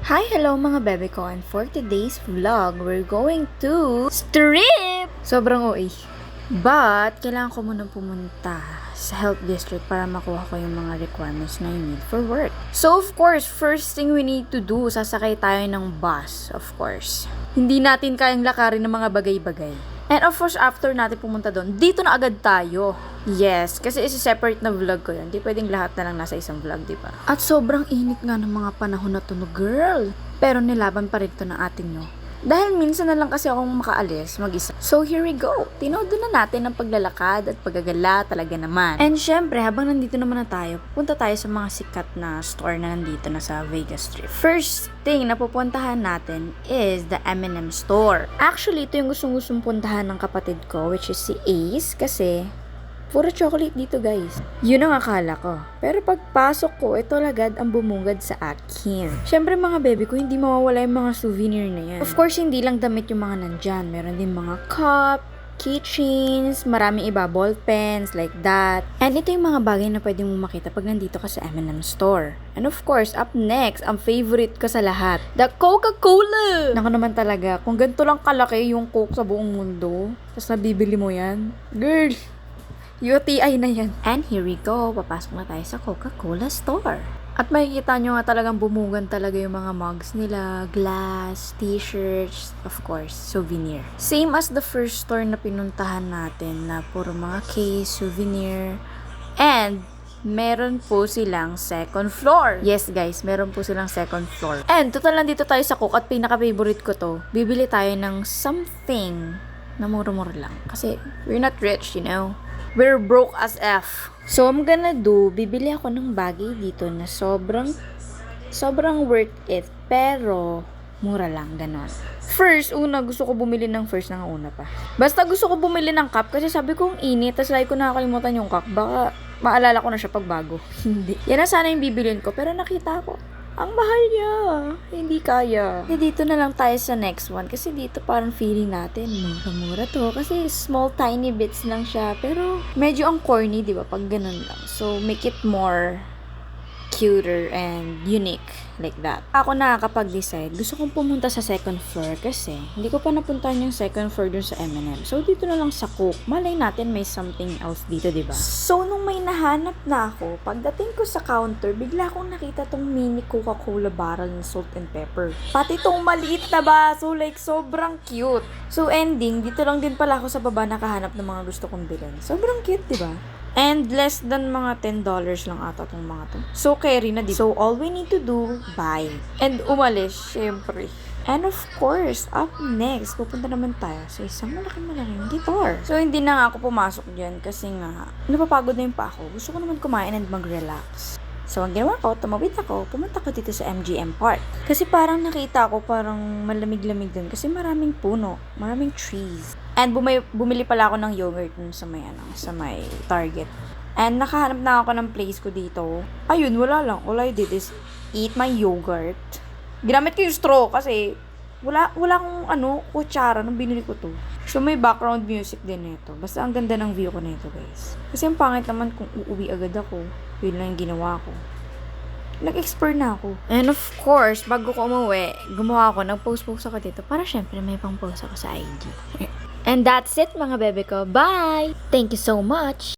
Hi, hello mga bebe ko, and for today's vlog, we're going to strip! Sobrang OA. But, kailangan ko muna pumunta sa health district para makuha ko yung mga requirements na I need for work. So, of course, first thing we need to do, sasakay tayo ng bus, of course. Hindi natin kayang lakarin ng mga bagay-bagay. And of course, after natin pumunta doon, dito na agad tayo. Yes, kasi isi-separate na vlog ko yan. Di pwedeng lahat na lang nasa isang vlog, di ba? At sobrang init nga ng mga panahon na to, no, girl. Pero nilaban pa rin to ng ating nyo. Dahil minsan na lang kasi akong makaalis mag-isa. So here we go. Tinodo na natin ang paglalakad at paggagala talaga naman. And syempre, habang nandito naman na tayo, pupunta tayo sa mga sikat na store na nandito na sa Vegas Strip. First thing na pupuntahan natin is the M&M store. Actually, ito yung gustong puntahan ng kapatid ko, which is si Ace, kasi puro chocolate dito, guys. Yun ang akala ko. Pero pagpasok ko, ito agad ang bumungad sa akin. Syempre mga baby ko, hindi mawawala yung mga souvenir na yan. Of course, hindi lang damit yung mga nandyan. Meron din mga cup, keychains, maraming iba, ball pens, like that. And ito yung mga bagay na pwede mong makita pag nandito ka sa M&M store. And of course, up next, ang favorite ko sa lahat, the Coca-Cola! Naku naman talaga, kung ganito lang kalaki yung Coke sa buong mundo, tapos nabibili mo yan, girl, UTI na yan. And here we go, papasok na tayo sa Coca-Cola store. At makikita nyo nga talagang bumugan talaga yung mga mugs nila, glass, t-shirts, of course, souvenir. Same as the first store na pinuntahan natin na puro mga case, souvenir, and meron po silang second floor. Yes guys, meron po silang second floor. And total nandito tayo sa Coke at pinaka-favorite ko to. Bibili tayo ng something na mura-mura lang. Kasi we're not rich, you know. We're broke as F. So, I'm gonna do, bibili ako ng bagay dito na sobrang worth it, pero mura lang, ganon. First, gusto ko bumili ng first na una pa. Basta gusto ko bumili ng cup kasi sabi ko ang init, tas lagi ko nakakalimutan yung cup. Baka maalala ko na siya pag bago. Hindi. Yan na sana yung bibilin ko, pero nakita ko, ang mahal niya. Hindi kaya. Dito na lang tayo sa next one. Kasi dito parang feeling natin, mura-mura to. Kasi small, tiny bits lang siya. Pero medyo ang corny, di ba? Pag ganun lang. So, make it more cuter and unique. Like that. Ako nakakapag-decide. Gusto kong pumunta sa second floor kasi hindi ko pa napuntahan yung second floor dun sa M&M. So, dito na lang sa Coke. Malay natin may something else dito, diba? So, nung may nahanap na ako, pagdating ko sa counter, bigla akong nakita tong mini Coca-Cola barrel na salt and pepper. Pati tong maliit na baso, like, sobrang cute. So, ending, dito lang din pala ako sa baba nakahanap ng mga gusto kong bilhin. Sobrang cute, diba? And less than mga $10 lang ata tong mga to. So, carry na dito. So, all we need to do, buy. And umalis, syempre. And of course, up next, pupunta naman tayo sa isang malaking guitar. So, hindi na nga ako pumasok dyan kasi nga, napapagod na yung pa ako. Gusto ko naman kumain and mag-relax. So, ang ginawa ko, tumawid ako, pumunta ko dito sa MGM Park. Kasi parang nakita ko parang malamig-lamig dun kasi maraming puno, maraming trees. And bumili pala ako ng yogurt dun sa may Target. And nakahanap na ako ng place ko dito. Ayun, wala lang. All I did is eat my yogurt. Ginamit ko yung straw kasi wala akong kutsara nung binili ko to. So, may background music din nito. Basta ang ganda ng view ko nito, guys. Kasi ang pangit naman kung uuwi agad ako. Yun lang yung ginawa ko. Nag-explore na ako. And of course, bago ko umuwi, nag-post ako dito para syempre may pang-post ako sa IG. And that's it, mga bebe ko. Bye! Thank you so much!